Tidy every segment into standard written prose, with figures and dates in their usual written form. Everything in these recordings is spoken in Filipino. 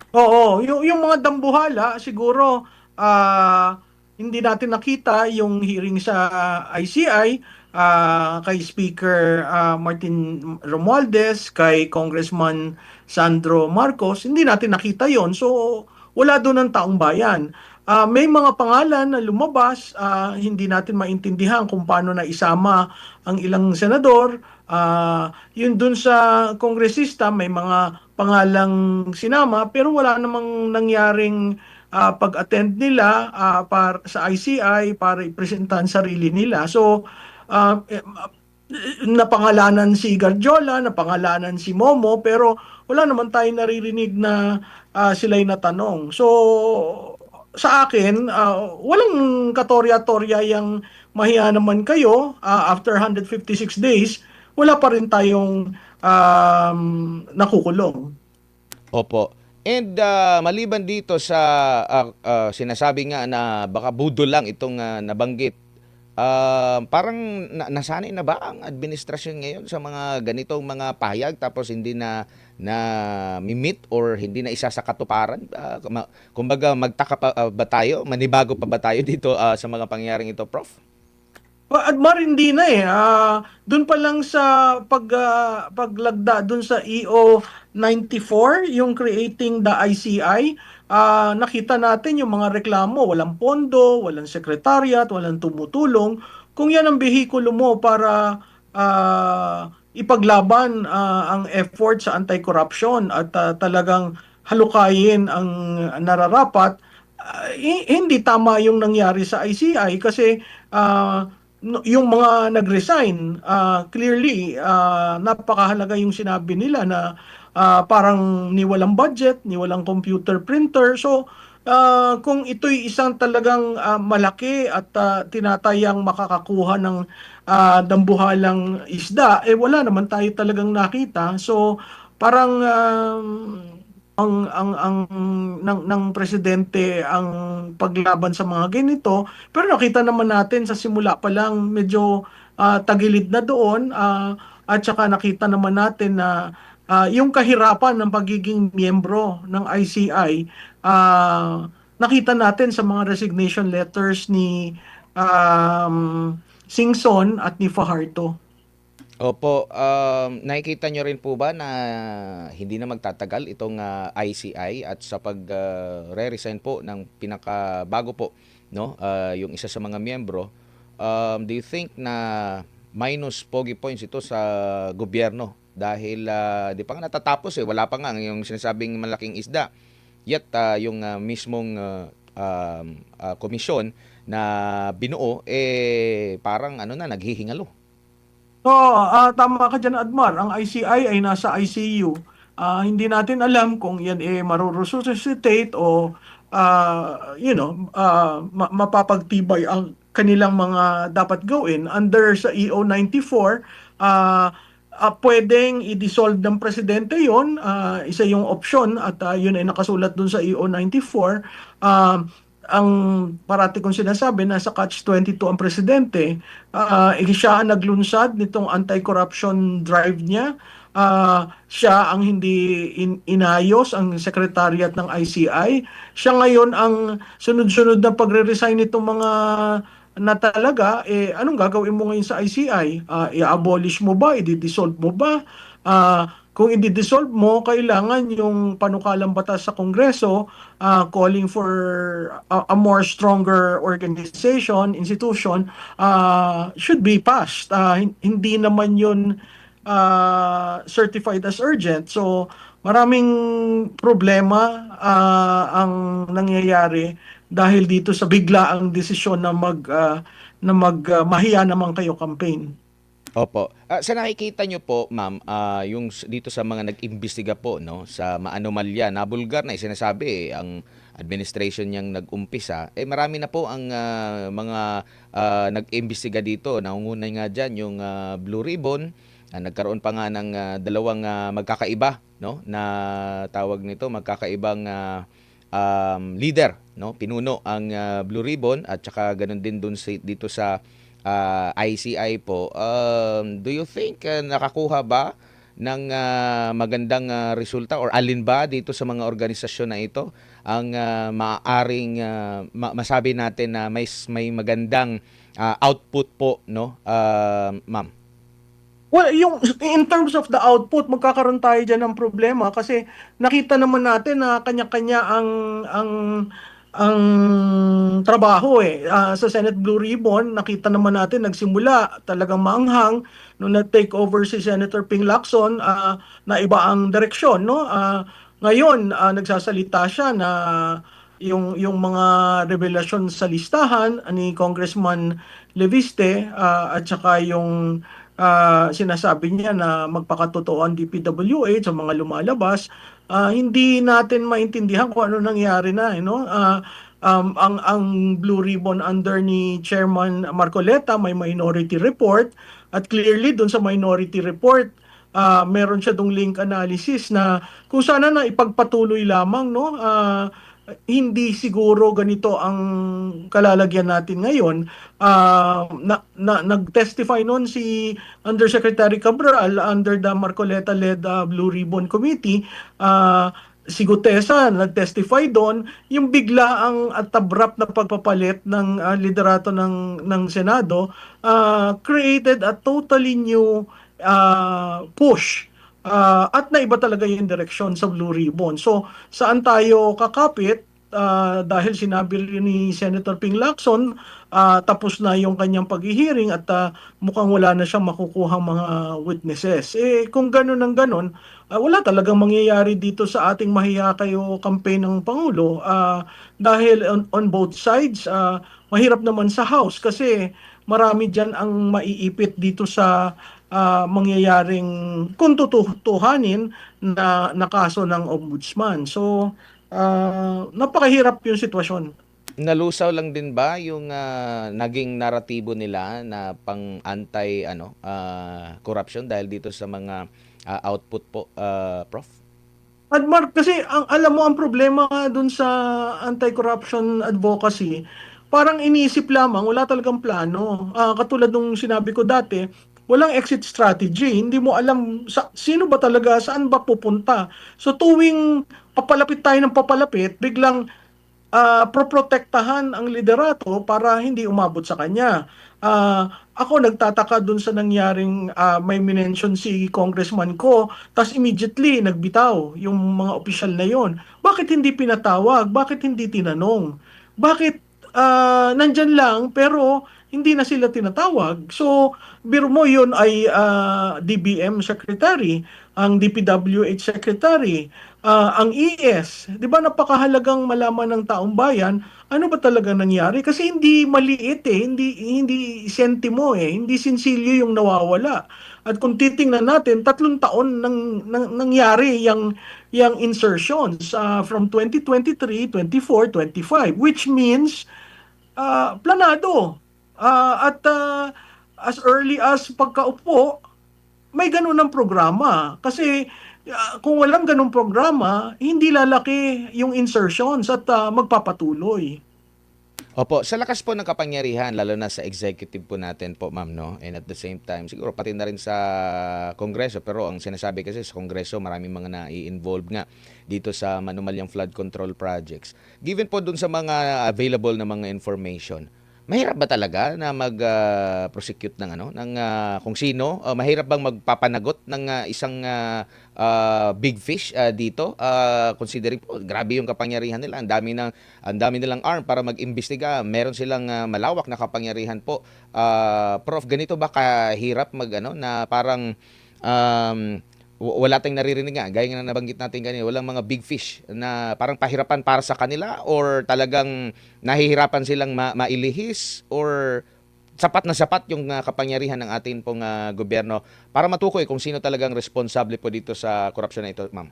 Oo, yung mga dambuhala siguro hindi natin nakita yung hearing sa ICI kay Speaker Martin Romualdez, kay Congressman Sandro Marcos, hindi natin nakita yon. So wala doon ang taong bayan. May mga pangalan na lumabas, hindi natin maintindihan kung paano na isama ang ilang senador. Yun dun sa kongresista, may mga pangalang sinama pero wala namang nangyaring pag-attend nila sa ICI para ipresentahan sarili nila. So, napangalanan si Garjola, napangalanan si Momo, pero wala naman tayong naririnig na sila'y natanong. So, sa akin, walang katorya-torya yung mahiya naman kayo after 156 days, wala pa rin tayong nakukulong. Opo. And maliban dito sa sinasabi nga na baka budol lang itong nabanggit, parang nasanay na ba ang administrasyon ngayon sa mga ganitong mga pahayag tapos hindi na mimit or hindi na isa sa katuparan? Kumbaga magtaka pa ba tayo? Manibago pa ba tayo dito sa mga pangyayaring ito, Prof? Admar, hindi na eh. Doon pa lang sa paglagda doon sa EO 94, yung creating the ICI, nakita natin yung mga reklamo, walang pondo, walang secretariat, walang tumutulong. Kung yan ang behikulo mo para ipaglaban ang effort sa anti-corruption at talagang halukayin ang nararapat, hindi tama yung nangyari sa ICI kasi yung mga nag-resign, clearly, napakahalaga yung sinabi nila na parang ni walang budget, ni walang computer printer. So, kung ito'y isang talagang malaki at tinatayang makakakuha ng dambuhalang isda, eh wala naman tayo talagang nakita. So, parang ang ng presidente ang paglaban sa mga ganito, pero nakita naman natin sa simula pa lang medyo tagilid na doon, at saka nakita naman natin na yung kahirapan ng pagiging miyembro ng ICI, nakita natin sa mga resignation letters ni Singson at ni Fajardo. Opo, nakikita nyo rin po ba na hindi na magtatagal itong ICI at sa pag-re-resign po ng pinakabago po, no? Yung isa sa mga miyembro, do you think na minus pogi points ito sa gobyerno? Dahil di pa nga natatapos eh, wala pa nga yung sinasabing malaking isda. Yet yung mismong komisyon na binuo eh parang ano na naghihingalo. Oo, tama ka dyan, Admar. Ang ICI ay nasa ICU. Hindi natin alam kung yan maruresuscitate o mapapagtibay ang kanilang mga dapat gawin. Under sa EO 94, pwedeng i-dissolve ng presidente yon. Isa yung option at yun ay nakasulat dun sa EO 94. Ang parati kong sinasabi, nasa catch-22 ang presidente. Siya ang naglunsad nitong anti-corruption drive niya. Siya ang hindi inayos ang secretariat ng ICI. Siya ngayon ang sunod-sunod na pagre-resign nitong mga na talaga, anong gagawin mo ngayon sa ICI? I-abolish mo ba? I-dissolve mo ba? Kung i-dissolve mo, kailangan yung panukalang batas sa Kongreso calling for a more stronger organization, institution, should be passed. Hindi naman yun certified as urgent. So, maraming problema ang nangyayari dahil dito sa biglaang desisyon na mahiya naman kayo campaign. Opo. Sa nakikita nyo po, ma'am, yung dito sa mga nag-imbestiga po, no, sa maanomalya, nabulgar na sinasabi, ang administration niyang nag-umpisa, eh marami na po ang mga nag-imbestiga dito. Naunguna nga dyan yung Blue Ribbon, nagkaroon pa nga ng dalawang magkakaiba, no, na tawag nito, magkakaibang leader, no, pinuno ang Blue Ribbon at saka ganun din dito sa ICI po. Do you think nakakuha ba ng magandang resulta, or alin ba dito sa mga organisasyon na ito ang maaaring masabi natin na may magandang output po, no, ma'am? Well, yung in terms of the output, magkakaroon tayo diyan ng problema kasi nakita naman natin na kanya-kanya ang trabaho eh. Sa Senate Blue Ribbon, nakita naman natin nagsimula talagang maanghang nung na-take over si Senator Ping Lacson, na iba ang direksyon, no? Ngayon, nagsasalita siya na yung mga revelasyon sa listahan ni Congressman Leviste, at saka yung sinasabi niya na magpakatotoo ang DPWH sa mga lumalabas, hindi natin maintindihan kung ano nangyari na, no? Ang Blue Ribbon under ni Chairman Marcoleta may minority report, at clearly doon sa minority report, meron siya dong link analysis na kung sana na ipagpatuloy lamang, no, hindi siguro ganito ang kalalagyan natin ngayon. Nag-testify noon si Undersecretary Cabral under the Marcoleta-led Blue Ribbon Committee. Si Gutesa nag-testify doon, yung bigla ang at abrupt na pagpapalit ng liderato ng Senado created a totally new push, at naiba talaga yung direksyon sa Blue Ribbon. So, saan tayo kakapit? Dahil sinabi rin ni Senator Ping Lacson, tapos na yung kanyang paghihiring at mukhang wala na siyang makukuhang mga witnesses. Kung ganun ang ganun, wala talagang mangyayari dito sa ating mahihakayo campaign ng Pangulo. Dahil on both sides, mahirap naman sa House kasi marami dyan ang maiipit dito sa mangyayaring kung tutuhanin na kaso ng ombudsman. So, napakahirap yung sitwasyon. Nalusaw lang din ba yung naging naratibo nila na pang anti corruption dahil dito sa mga output po, Prof? At Mark, kasi alam mo ang problema nga dun sa anti-corruption advocacy, parang iniisip lamang, wala talagang plano. Katulad nung sinabi ko dati, walang exit strategy. Hindi mo alam sino ba talaga, saan ba pupunta. So tuwing papalapit tayo ng papalapit, biglang proprotektahan ang liderato para hindi umabot sa kanya. Ako nagtataka dun sa nangyaring may minention si congressman ko, tas immediately nagbitaw yung mga opisyal na yon. Bakit hindi pinatawag? Bakit hindi tinanong? Bakit nandyan lang pero hindi na sila tinatawag? So, biro mo yun ay DBM Secretary, ang DPWH Secretary, ang ES. Di ba napakahalagang malaman ng taong bayan ano ba talaga nangyari? Kasi hindi maliit hindi sentimo hindi sinsilyo yung nawawala. At kung titingnan natin, 3 taon nangyari yung insertions from 2023, 24, 25, which means planado. At as early as pagkaupo, may ganun ng programa. Kasi kung walang ganung programa, hindi lalaki yung insertions at magpapatuloy. Opo, sa lakas po ng kapangyarihan, lalo na sa executive po natin po, ma'am, no? And at the same time, siguro pati na rin sa Kongreso, pero ang sinasabi kasi sa Kongreso, maraming mga na-involve nga dito sa manumalyang flood control projects. Given po dun sa mga available na mga information, mahirap ba talaga na mag-prosecute ng kung sino? Mahirap bang magpapanagot ng isang big fish dito? Considering po, grabe yung kapangyarihan nila. Ang dami nilang arm para mag-imbestiga. Meron silang malawak na kapangyarihan po. Prof, ganito ba kahirap na parang wala tayong naririnig nga, gaya nga na nabanggit natin kanina, walang mga big fish na parang pahirapan para sa kanila, or talagang nahihirapan silang mailihis, or sapat na sapat yung kapangyarihan ng ating pong gobyerno para matukoy kung sino talagang responsable po dito sa korupsyon na ito, ma'am?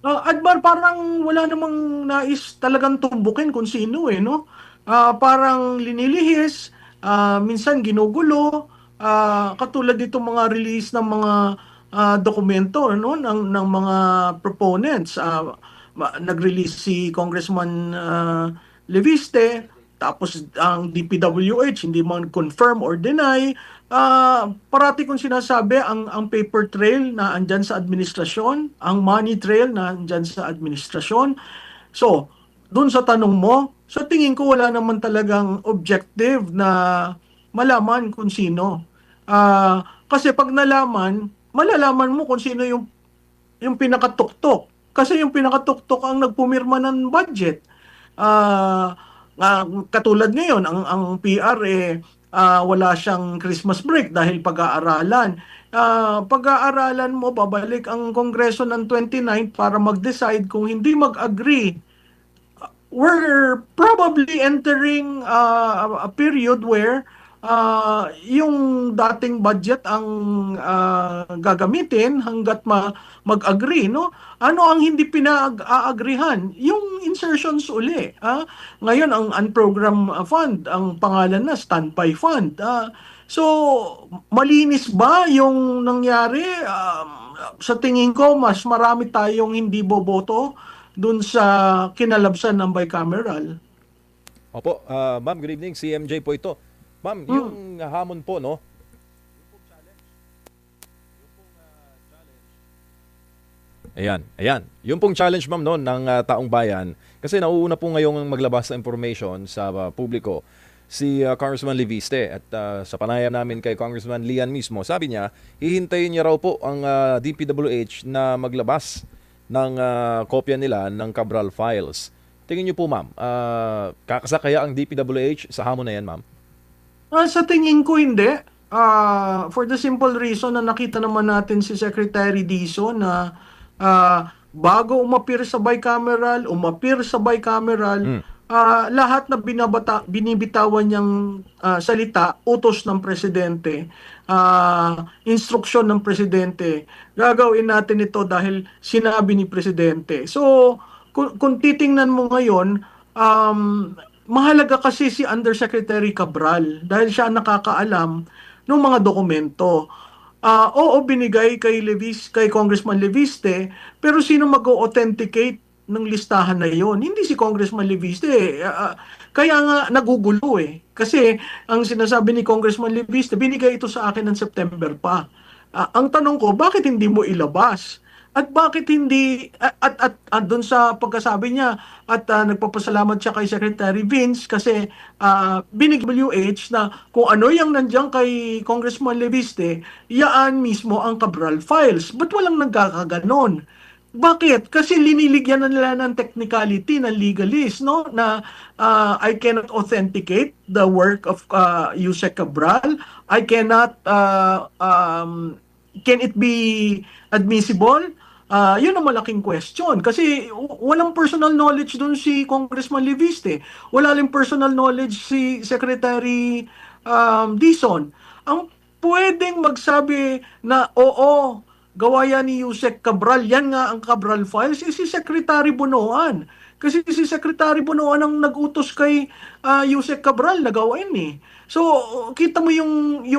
Admar, parang wala namang nais talagang tumbukin kung sino no? Parang linilihis, minsan ginugulo, katulad dito mga release ng mga dokumento no ng mga proponents. Nag-release si Congressman Leviste, tapos ang DPWH hindi man confirm or deny. Parati kong sinasabi, ang paper trail na andyan sa administrasyon, ang money trail na andyan sa administrasyon. So, dun sa tanong mo, sa tingin ko wala naman talagang objective na malaman kung sino. Kasi pag nalaman, malalaman mo kung sino yung pinakatuktok. Kasi yung pinakatuktok ang nagpumirma ng budget. Ah, Katulad ngayon, ang PR wala siyang Christmas break dahil pag-aaralan. Pag-aaralan mo, babalik ang Kongreso ng 29 para mag-decide. Kung hindi mag-agree, we're probably entering a period where yung dating budget ang gagamitin hanggat mag-agree, no? Ano ang hindi pinag-aagrihan? Yung insertions uli. Ngayon, ang unprogrammed fund, ang pangalan na standby fund. So, malinis ba yung nangyari? Sa tingin ko, mas marami tayong hindi boboto dun sa kinalabsan ng bicameral. Opo, ma'am, good evening. Si MJ po ito. Ma'am, yung hamon po, no? Ayan. Yung pong challenge, ma'am, no, ng taong bayan, kasi nauuna po ngayong maglabas ng information sa publiko si Congressman Leviste at sa panayam namin kay Congressman Lian mismo, sabi niya, hihintayin niya raw po ang DPWH na maglabas ng kopya nila ng Cabral Files. Tingin niyo po, ma'am, kakasa kaya ang DPWH sa hamon na yan, ma'am? Sa tingin ko hindi. For the simple reason na nakita naman natin si Secretary Dizon na bago umapir sa bicameral, lahat na binibitawan niyang salita, utos ng presidente, instruksyon ng presidente. Gagawin natin ito dahil sinabi ni presidente. So, kung titingnan mo ngayon, mahalaga kasi si Undersecretary Cabral dahil siya ang nakakaalam ng mga dokumento. Oo, binigay kay Congressman Leviste, pero sino mag-authenticate ng listahan na yon? Hindi si Congressman Leviste. Kaya nga nagugulo eh. Kasi ang sinasabi ni Congressman Leviste, binigay ito sa akin ng September pa. Ang tanong ko, bakit hindi mo ilabas? At bakit hindi, at doon sa pagkasabi niya, at nagpapasalamat siya kay Secretary Vince kasi WH na kung ano yung nandiyan kay Congressman Leviste, yaan mismo ang Cabral Files. Ba't walang nagkakaganon? Bakit? Kasi liniligyan na nila ng technicality, ng legalist, no? Na I cannot authenticate the work of Yusek Cabral. I cannot, can it be admissible? Yun ang malaking question. Kasi walang personal knowledge dun si Congressman Leviste. Wala rin personal knowledge si Secretary Dizon. Ang pwedeng magsabi na oo, gawa yan ni Yusek Cabral, yan nga ang Cabral Files, si Secretary Bunoan. Kasi si Secretary Bunoan ang nag-utos kay Yusek Cabral na gawain eh. So, kita mo yung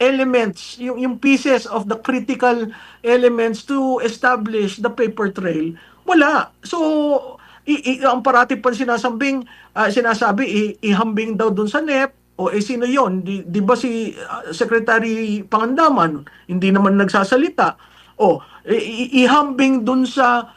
elements, yung pieces of the critical elements to establish the paper trail, wala. So, ang parati pa sinasabi, ihambing daw dun sa NEP, o sino yon? Di ba si Secretary Pangandaman, hindi naman nagsasalita. O, ihambing dun sa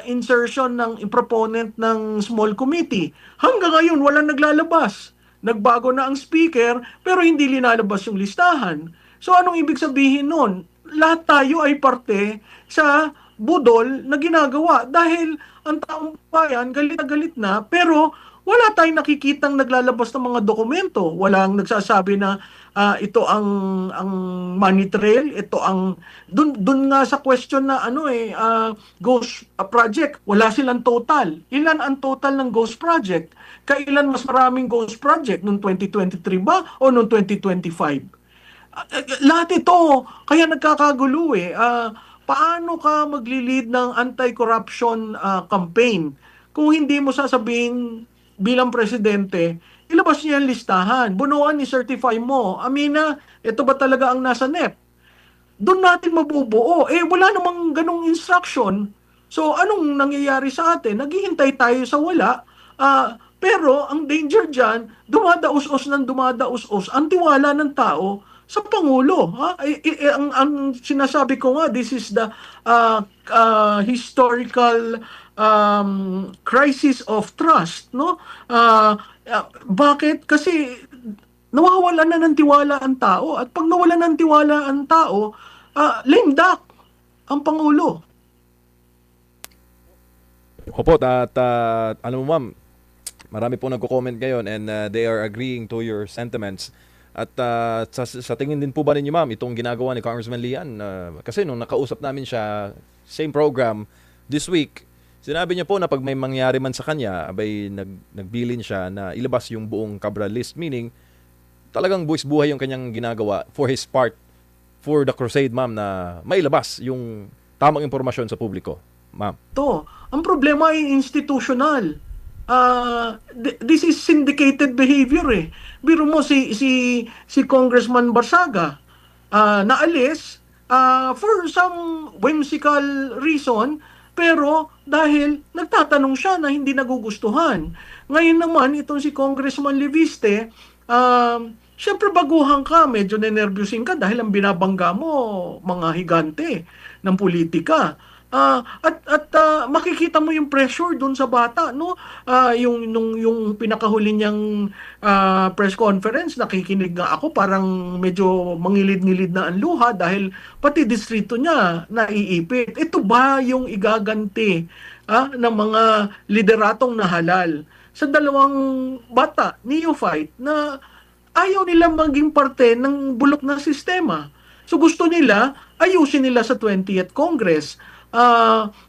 insertion ng proponent ng small committee. Hanggang ngayon, walang naglalabas. Nagbago na ang speaker, pero hindi linalabas yung listahan. So anong ibig sabihin nun? Lahat tayo ay parte sa budol na ginagawa dahil ang taong bayan galit na, pero wala tayong nakikitang naglalabas ng mga dokumento. Walang nagsasabi na ito ang money trail, ito ang dun nga sa question na ghost project, wala silang total. Ilan ang total ng ghost project? Kailan mas maraming ghost project? Noong 2023 ba o noong 2025? Lahat ito, kaya nagkakagulo eh. Paano ka magli-lead ng anti-corruption campaign kung hindi mo sasabihin bilang presidente, ilabas niya ang listahan. Bunuan, i-certify mo. Amina, ito ba talaga ang nasa NEP? Doon natin mabubuo. Wala namang ganong instruction. So, anong nangyayari sa atin? Naghihintay tayo sa wala. Pero ang danger dyan, dumadaos-os ng dumadaos-os ang tiwala ng tao sa Pangulo. Ha? Ang sinasabi ko nga, this is the historical crisis of trust. No? Bakit? Kasi nawawalan na ng tiwala ang tao. At pag nawalan ng tiwala ang tao, lame duck ang Pangulo. Opo, at alam mo ma'am, marami po nagko-comment ngayon and they are agreeing to your sentiments. At sa tingin din po ba ninyo ma'am, itong ginagawa ni Congressman Lian, kasi nung nakausap namin siya, same program, this week, sinabi niya po na pag may mangyari man sa kanya, abay nagbilin siya na ilabas yung buong Cabral list. Meaning, talagang buwis buhay yung kanyang ginagawa for his part, for the crusade ma'am, na mailabas yung tamang impormasyon sa publiko. Ma'am. Ang problema ay institutional. This is syndicated behavior eh. Biro mo si Congressman Barsaga naalis for some whimsical reason, pero dahil nagtatanong siya na hindi nagugustuhan. Ngayon naman itong si Congressman Leviste, syempre baguhan ka, medyo nenervyusin ka dahil ang binabangga mo mga higante ng politika. Makikita mo yung pressure doon sa bata, no? Yung pinakahuli niyang press conference, nakikinig nga ako, parang medyo mangilid-ngilid na ang luha dahil pati distrito niya naiipit. Ito ba yung igaganti ng mga lideratong nahalal sa dalawang bata, neophyte, na ayaw nilang maging parte ng bulok na sistema? So gusto nila, ayusin nila sa 20th Congress.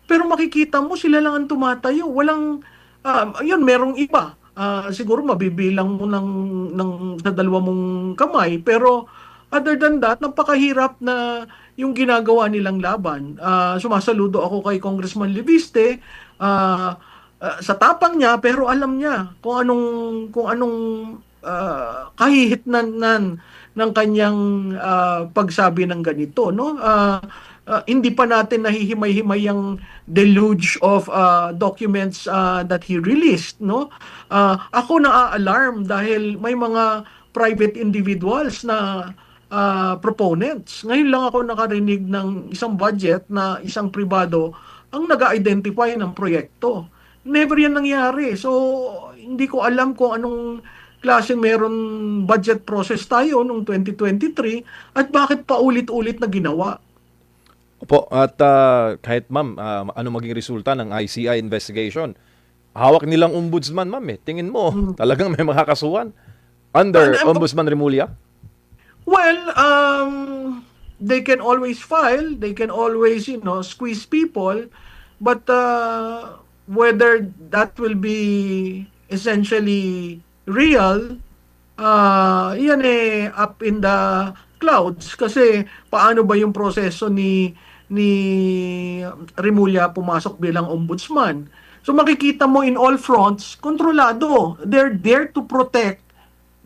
Pero makikita mo sila lang ang tumatayo. Walang, yun, merong iba. Siguro mabibilang mo sa dalawa mong kamay. Pero other than that, napakahirap na yung ginagawa nilang laban. Sumasaludo ako kay Congressman Leviste sa tapang niya, pero alam niya kung anong kahihitnan ng kanyang pagsabi ng ganito, no? Hindi pa natin nahihimay-himay ang deluge of documents that he released, no? Ako na-alarm dahil may mga private individuals na proponents. Ngayon lang ako nakarinig ng isang budget na isang pribado ang nag-identify ng proyekto. Never yan nangyari. So, hindi ko alam kung anong klaseng meron budget process tayo noong 2023 at bakit pa ulit-ulit na ginawa. Opo, at kahit ma'am, ano maging resulta ng ICI investigation, hawak nilang ombudsman ma'am eh. Tingin mo, talagang may makakasuhan under Ombudsman Remulla? Well, they can always file, they can always, squeeze people, but whether that will be essentially real, yan up in the clouds. Kasi paano ba yung proseso ni Remulla pumasok bilang ombudsman? So makikita mo in all fronts, kontrolado. They're there to protect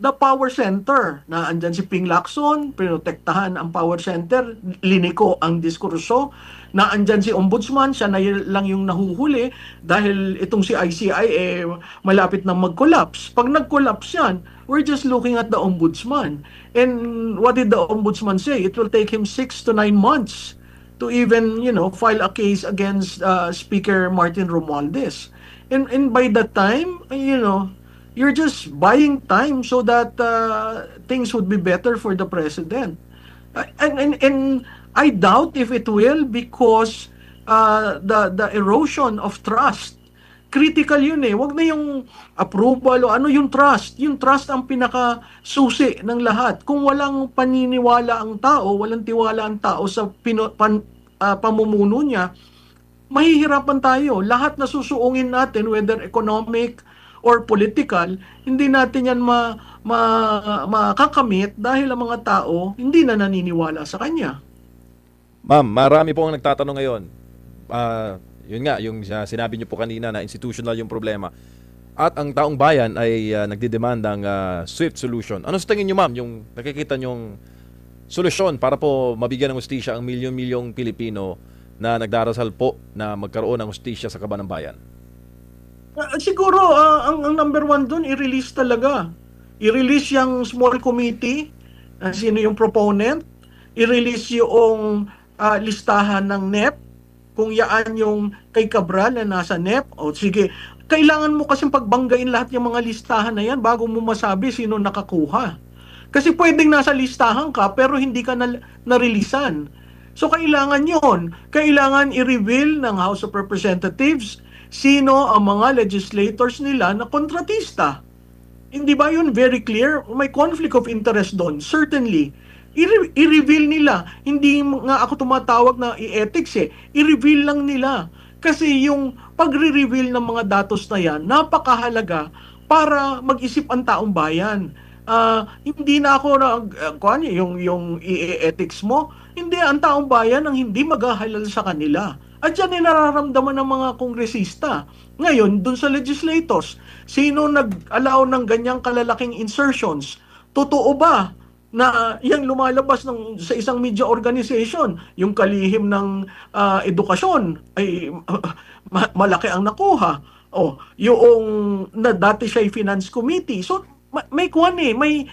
the power center. Na andyan si Ping Lacson, pinotektahan ang power center, liniko ang diskurso. Na andyan si ombudsman, siya na lang yung nahuhuli dahil itong si ICI malapit na mag-collapse. Pag nag-collapse yan, we're just looking at the ombudsman. And what did the ombudsman say? It will take him 6 to 9 months to even, file a case against Speaker Martin Romualdez. And by that time, you're just buying time so that things would be better for the president. And I doubt if it will, because the erosion of trust, critical yun eh. Wag na yung approval o ano, yung trust. Yung trust ang pinaka-susi ng lahat. Kung walang paniniwala ang tao, walang tiwala ang tao sa pamumuno niya, mahihirapan tayo. Lahat na susuungin natin, whether economic or political, hindi natin yan makakamit dahil ang mga tao hindi na naniniwala sa kanya. Ma'am, marami po ang nagtatanong ngayon. Yun nga, yung sinabi niyo po kanina na institutional yung problema. At ang taong bayan ay nagdidemand ng swift solution. Ano sa tingin niyo ma'am, yung nakikita niyong solusyon para po mabigyan ng hustisya ang milyon-milyong Pilipino na nagdarasal po na magkaroon ng hustisya sa kaban ng bayan? Siguro ang number one doon i-release talaga. I-release yung small committee, sino yung proponent, i-release yung listahan ng NEP, kung yaan yung kay Cabral na nasa NEP, o sige, kailangan mo kasing pagbanggain lahat yung mga listahan na yan bago mo masabi sino nakakuha. Kasi pwedeng nasa listahan ka pero hindi ka na-releasean. So kailangan yon. Kailangan i-reveal ng House of Representatives sino ang mga legislators nila na kontratista. Hindi ba yun very clear? May conflict of interest doon. Certainly. I-reveal nila. Hindi nga ako tumatawag na i-ethics eh. I-reveal lang nila. Kasi yung pagre-reveal ng mga datos na yan, napakahalaga para mag-isip ang taong bayan. Hindi na ako yung i-ethics mo, hindi ang taong bayan ang hindi maghahalal sa kanila. At yan ay nararamdaman ng mga kongresista. Ngayon, dun sa legislators, sino nag-allow ng ganyang kalalaking insertions? Totoo ba na yung lumalabas sa isang media organization, yung kalihim ng edukasyon ay malaki ang nakuha. Yung na dati siya finance committee. So may kuwan may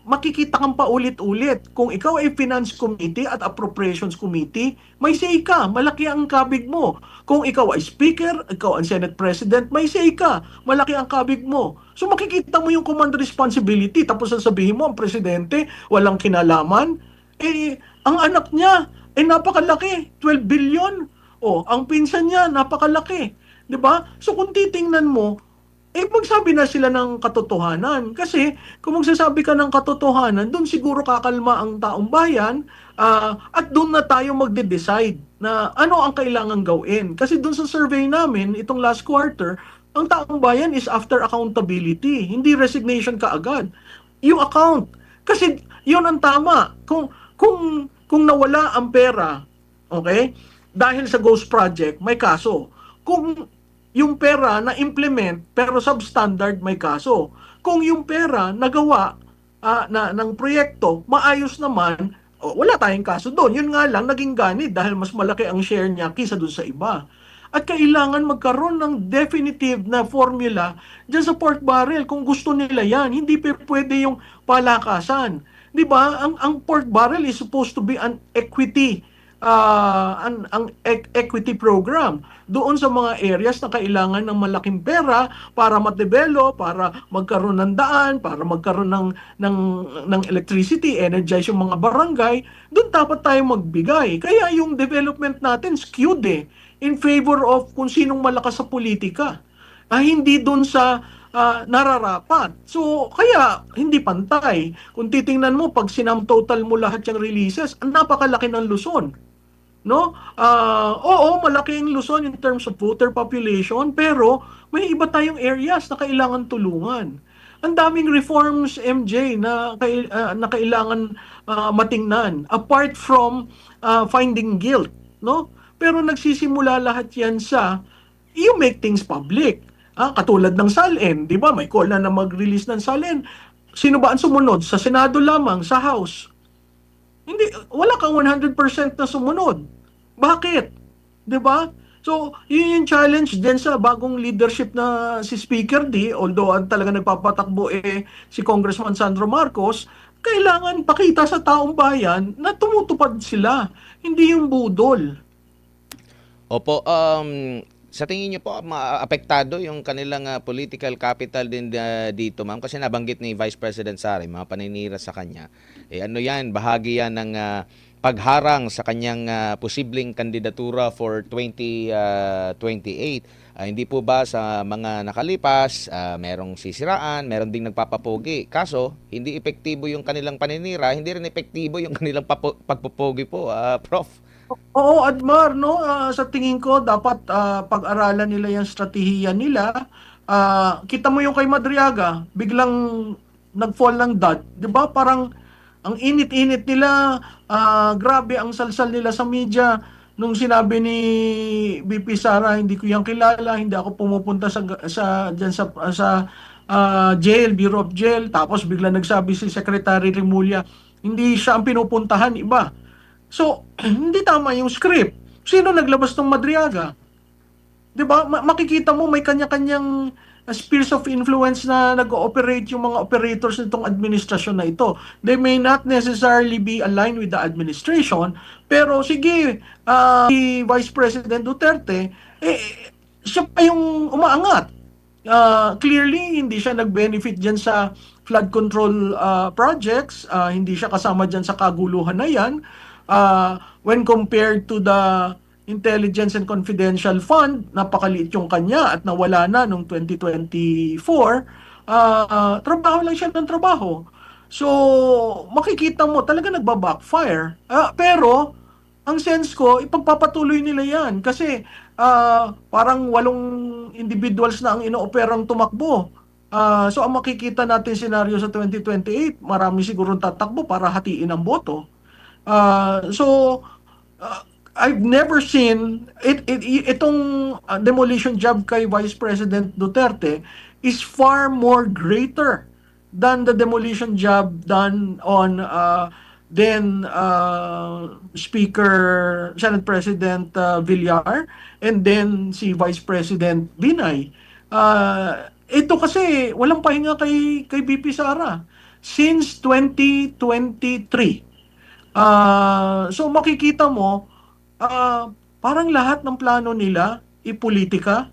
makikita kang paulit-ulit. Kung ikaw ay finance committee at appropriations committee, may say ka, malaki ang kabig mo. Kung ikaw ay speaker, ikaw ang senate president, may say ka, malaki ang kabig mo. So makikita mo yung command responsibility, tapos sasabihin mo ang presidente walang kinalaman. Ang anak niya ay napakalaki, 12 billion. Ang pinsan niya napakalaki. 'Di ba? So kung titingnan mo, magsabi na sila ng katotohanan. Kasi kung magsasabi ka ng katotohanan, doon siguro kakalma ang taong bayan at doon na tayo magde-decide na ano ang kailangan gawin. Kasi doon sa survey namin, itong last quarter, ang taong bayan is after accountability, hindi resignation kaagad. Yung account. Kasi yun ang tama. Kung nawala ang pera, okay, dahil sa Ghost Project, may kaso. Kung yung pera na implement pero substandard, may kaso. Kung yung pera nagawa ng proyekto maayos naman, wala tayong kaso doon. Yun nga lang naging ganid dahil mas malaki ang share niya kaysa doon sa iba. At kailangan magkaroon ng definitive na formula dyan sa pork barrel kung gusto nila yan. Hindi pwede yung palakasan. 'Di ba? Ang pork barrel is supposed to be an equity equity program doon sa mga areas na kailangan ng malaking pera para ma-develop, para magkaroon ng daan, para magkaroon ng electricity, energize yung mga barangay. Doon dapat tayo magbigay. Kaya yung development natin skewed in favor of kung sinong malakas sa politika. Hindi doon sa nararapat. So, kaya hindi pantay. Kung titingnan mo, pag total mo lahat yung releases, ang napakalaki ng Luzon. No? Oo, malaki ang Luzon in terms of voter population, pero may iba tayong areas na kailangan tulungan. Ang daming reforms, MJ, na kailangan matingnan apart from finding guilt, no? Pero nagsisimula lahat 'yan sa you make things public. Katulad ng SALN, 'di ba? May call na mag-release ng SALN. Sino ba ang sumunod? Sa Senado lamang, sa House. Hindi, wala kang 100% na sumunod. Bakit? 'Di ba? So, yun yung challenge din sa bagong leadership na si Speaker D, although ang talaga nagpapatakbo si Congressman Sandro Marcos, kailangan pakita sa taong bayan na tumutupad sila, hindi yung budol. Opo, sa tingin niyo po maapektado yung kanilang political capital din dito, ma'am? Kasi nabanggit ni Vice President Sara, mga paninira sa kanya. Ano yan, bahagi yan ng pagharang sa kanyang posibleng kandidatura for 2028. Hindi po ba sa mga nakalipas, merong sisiraan, meron ding nagpapapogi. Kaso, hindi epektibo yung kanilang paninira, hindi rin epektibo yung kanilang pagpupogi po, Prof. Oo, Admar, no? Sa tingin ko, dapat pag-aralan nila yung strategiya nila. Kita mo yung kay Madriaga, biglang nag-fall ng dot. 'Di ba? Parang ang init-init nila, grabe ang salsal nila sa media. Nung sinabi ni BP Sara, hindi ko yan kilala, hindi ako pumupunta sa jail, Bureau of Jail. Tapos bigla nagsabi si Secretary Remulla, hindi siya ang pinupuntahan, iba. So, hindi tama yung script. Sino naglabas ng Madriaga? 'Di ba? Makikita mo may kanya-kanyang spheres of influence na nag-ooperate yung mga operators nitong administrasyon na ito. They may not necessarily be aligned with the administration, pero sige, si Vice President Duterte, siya pa yung umaangat. Clearly, hindi siya nag-benefit dyan sa flood control projects. Hindi siya kasama dyan sa kaguluhan na yan. When compared to the Intelligence and Confidential Fund, napakaliit yung kanya at nawala na noong 2024. Trabaho lang siya ng trabaho. So, makikita mo, talaga nagba-backfire. Pero, ang sense ko, ipagpapatuloy nila yan. Kasi, parang 8 individuals na ang inooperang tumakbo. So, ang makikita natin senaryo sa 2028, marami sigurong tatakbo para hatiin ang boto. So, I've never seen itong demolition job kay Vice President Duterte is far more greater than the demolition job done on then Speaker Senate President Villar and then si Vice President Binay. Ito kasi walang pahinga kay BP Sara since 2023. So makikita mo, parang lahat ng plano nila ipolitika,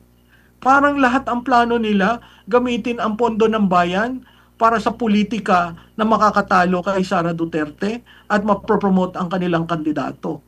parang lahat ang plano nila gamitin ang pondo ng bayan para sa politika na makakatalo kay Sara Duterte at mapropromote ang kanilang kandidato.